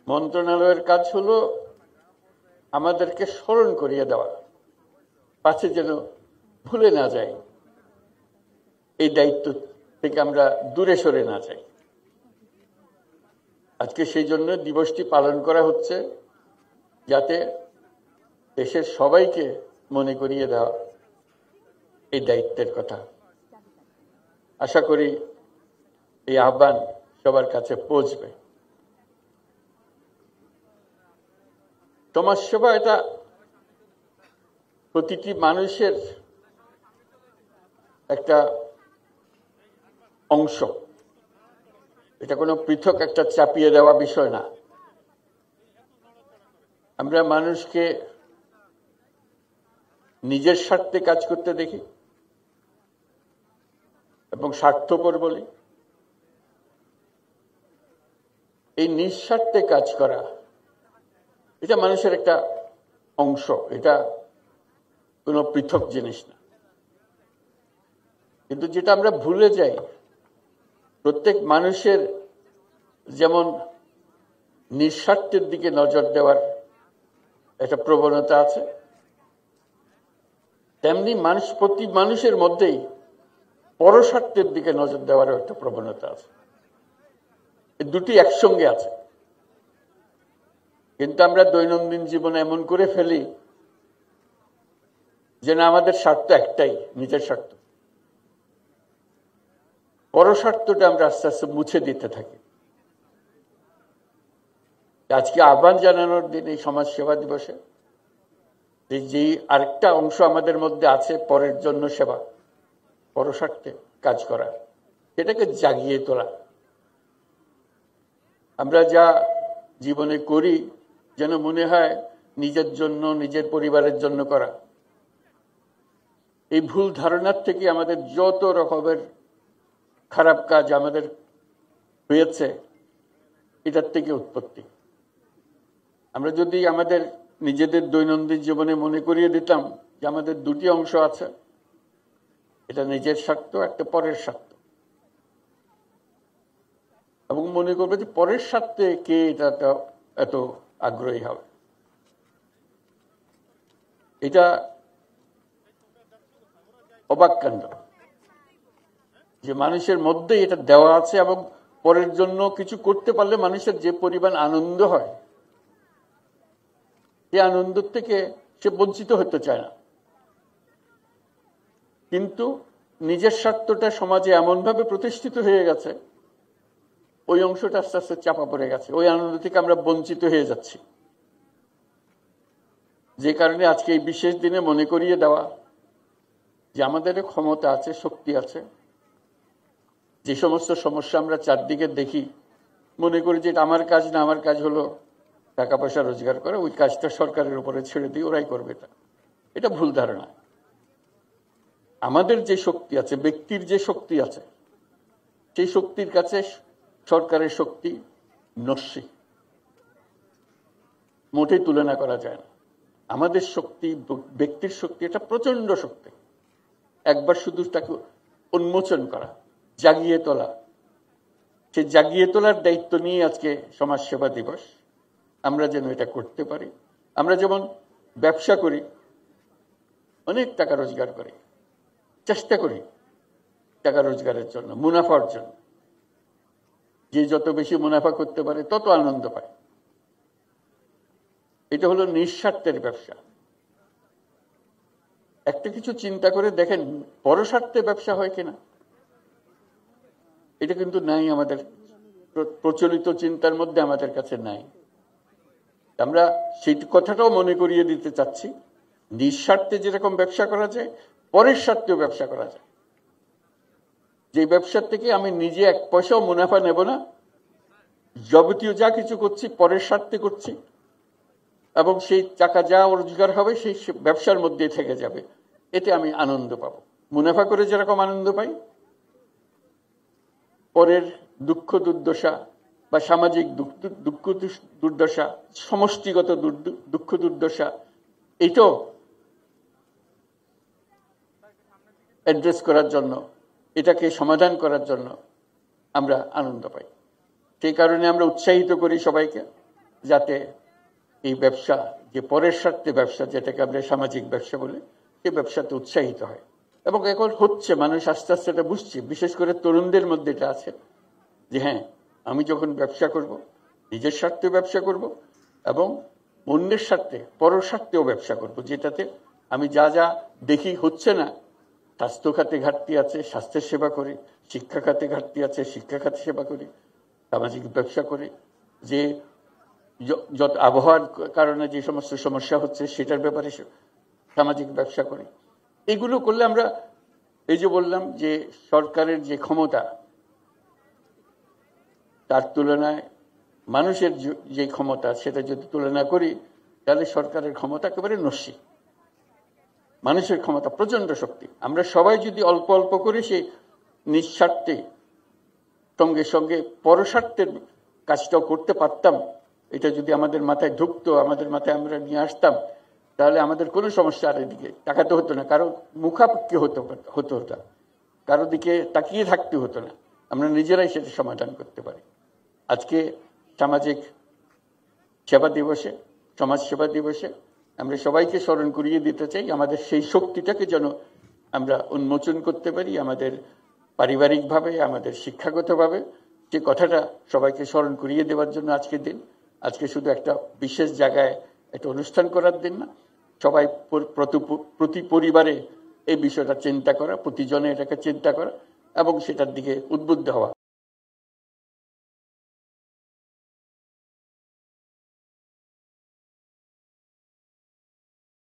মন্ত্রণালয়ের কাজ হলো আমাদেরকে স্মরণ করিয়ে দেওয়া, পাছে যেন ভুলে না যাই, এই দায়িত্ব থেকে আমরা দূরে সরে না যাই। আজকে সেই জন্য দিবসটি পালন করা হচ্ছে, যাতে দেশের সবাইকে মনে করিয়ে দেওয়া এই দায়িত্বের কথা। আশা করি এই আহ্বান সবার কাছে পৌঁছবে। সমাজসেবা এটা প্রতিটি মানুষের একটা অংশ, এটা কোনো পৃথক একটা চাপিয়ে দেওয়া বিষয় না। আমরা মানুষকে নিজের স্বার্থে কাজ করতে দেখি এবং স্বার্থপর বলি। এই নিঃস্বার্থে কাজ করা এটা মানুষের একটা অংশ, এটা কোনো পৃথক জিনিস না। কিন্তু যেটা আমরা ভুলে যাই, প্রত্যেক মানুষের যেমন নিঃস্বার্থের দিকে নজর দেওয়ার একটা প্রবণতা আছে, তেমনি প্রতি মানুষের মধ্যেই পরস্বার্থের দিকে নজর দেওয়ারও একটা প্রবণতা আছে। এই দুটি একসঙ্গে আছে। কিন্তু আমরা দৈনন্দিন জীবনে এমন করে ফেলি যে না, আমাদের স্বার্থ একটাই, নিজের স্বার্থ। পরস্বার্থটা আমরা আস্তে আস্তে মুছে দিতে থাকি। আজকে আহ্বান জানানোর দিন, এই সমাজ সেবা দিবসে, যে আরেকটা অংশ আমাদের মধ্যে আছে, পরের জন্য সেবা, পরস্বার্থে কাজ করা, সেটাকে জাগিয়ে তোলা। আমরা যা জীবনে করি যেন মনে হয় নিজের জন্য, নিজের পরিবারের জন্য করা। এই ভুল ধারণার থেকে আমাদের যত রকমের খারাপ কাজ আমাদের হয়েছে, এটার থেকে উৎপত্তি। আমরা যদি আমাদের নিজেদের দৈনন্দিন জীবনে মনে করিয়ে দিতাম যে আমাদের দুটি অংশ আছে, এটা নিজের স্বার্থ, একটা পরের স্বার্থ, এবং মনে করবে যে পরের স্বার্থে কে এটা এত আগ্রহী হবে। এটা অবাক কাণ্ড যে মানুষের মধ্যে এটা দেওয়া আছে, এবং পরের জন্য কিছু করতে পারলে মানুষের যে পরিমাণ আনন্দ হয়, এই আনন্দ থেকে সে বঞ্চিত হতে চায় না। কিন্তু নিজের স্বার্থটা সমাজে এমনভাবে প্রতিষ্ঠিত হয়ে গেছে, ওই অংশটা আস্তে আস্তে চাপা পড়ে গেছে, ওই আনন্দ থেকে আমরা বঞ্চিত হয়ে যাচ্ছি। যে কারণে আজকে এই বিশেষ দিনে মনে করিয়ে দেওয়া যে আমাদের ক্ষমতা আছে, শক্তি আছে। যে সমস্ত সমস্যা আমরা চারদিকে দেখি, মনে করি যে এটা আমার কাজ না, আমার কাজ হলো টাকা পয়সা রোজগার করা, ওই কাজটা সরকারের উপরে ছেড়ে দিই, ওরাই করবে। এটা ভুল ধারণা। আমাদের যে শক্তি আছে, ব্যক্তির যে শক্তি আছে, সেই শক্তির কাছে সরকারের শক্তি নস্যি, মোটেই তুলনা করা যায় না। আমাদের শক্তি, ব্যক্তির শক্তি, এটা প্রচন্ড শক্তি। একবার শুধু তাকে উন্মোচন করা, জাগিয়ে তোলা, সেই জাগিয়ে তোলার দায়িত্ব নিয়ে আজকে সমাজ সেবা দিবস। আমরা যেন এটা করতে পারি। আমরা যেমন ব্যবসা করি, অনেক টাকা রোজগার করি, চেষ্টা করি টাকা রোজগারের জন্য, মুনাফার জন্য। যে যত বেশি মুনাফা করতে পারে তত আনন্দ পায়। এটা হলো নিঃস্বার্থের ব্যবসা। একটা কিছু চিন্তা করে দেখেন, পরস্বার্থে ব্যবসা হয় কিনা। এটা কিন্তু নাই, আমাদের প্রচলিত চিন্তার মধ্যে আমাদের কাছে নাই। আমরা সেই কথাটাও মনে করিয়ে দিতে চাচ্ছি, নিঃস্বার্থে যেরকম ব্যবসা করা যায়, পরের স্বার্থেও ব্যবসা করা যায়। যে ব্যবসার থেকে আমি নিজে এক পয়সাও মুনাফা নেব না, যাবতীয় যা কিছু করছি পরের স্বার্থে করছি, এবং সেই টাকা যা রোজগার হবে সেই ব্যবসার মধ্যে থেকে যাবে, এতে আমি আনন্দ পাবো। মুনাফা করে যেরকম আনন্দ পাই, পরের দুঃখ দুর্দশা বা সামাজিক দুঃখ দুর্দশা, সমষ্টিগত দুঃখ দুর্দশা, এইটাও অ্যাড্রেস করার জন্য, এটাকে সমাধান করার জন্য আমরা আনন্দ পাই। সেই কারণে আমরা উৎসাহিত করি সবাইকে যাতে এই ব্যবসা, যে পরের স্বার্থে ব্যবসা, যেটাকে আমরা সামাজিক ব্যবসা বলি, সেই ব্যবসাতে উৎসাহিত হয়। এবং এখন হচ্ছে, মানুষ আস্তে আস্তে এটা বুঝছে, বিশেষ করে তরুণদের মধ্যে এটা আছে যে হ্যাঁ, আমি যখন ব্যবসা করব, নিজের স্বার্থে ব্যবসা করব এবং অন্যের স্বার্থে, পরের স্বার্থেও ব্যবসা করব, যেটাতে আমি যা যা দেখি হচ্ছে না, স্বাস্থ্য খাতে ঘাটতি আছে, স্বাস্থ্যের সেবা করি, শিক্ষা খাতে ঘাটতি আছে, শিক্ষা খাতে সেবা করি, সামাজিক ব্যবসা করি, যে যত আবহাওয়ার কারণে যে সমস্ত সমস্যা হচ্ছে সেটার ব্যাপারে সামাজিক ব্যবসা করি। এগুলো করলে আমরা, এই যে বললাম যে সরকারের যে ক্ষমতা, তার তুলনায় মানুষের যে ক্ষমতা, সেটা যদি তুলনা করি, তাহলে সরকারের ক্ষমতা একেবারে নস্যি, মানুষের ক্ষমতা প্রচন্ড শক্তি। আমরা সবাই যদি অল্প অল্প করে সেই নিঃস্বার্থে সঙ্গে সঙ্গে পরস্বার্থের কাজটাও করতে পারতাম, এটা যদি আমাদের মাথায় ঢুকতো, আমাদের মাথায় আমরা নিয়ে আসতাম, তাহলে আমাদের কোনো সমস্যা আর এদিকে তাকাতে হতো না, কারো মুখাপেক্ষি হতো না, কারো দিকে তাকিয়ে থাকতে হতো না, আমরা নিজেরাই সেটা সমাধান করতে পারি। আজকে সামাজিক সেবা দিবসে, সমাজ সেবা দিবসে আমরা সবাইকে স্মরণ করিয়ে দিতে চাই আমাদের সেই শক্তিটাকে যেন আমরা উন্মোচন করতে পারি, আমাদের পারিবারিকভাবে, আমাদের শিক্ষাগতভাবে। যে কথাটা সবাইকে স্মরণ করিয়ে দেওয়ার জন্য আজকের দিন। আজকে শুধু একটা বিশেষ জায়গায় একটা অনুষ্ঠান করার দিন না, সবাই প্রতি পরিবারে এই বিষয়টা চিন্তা করা, প্রতিজনে এটাকে চিন্তা করা এবং সেটার দিকে উদ্বুদ্ধ হওয়া।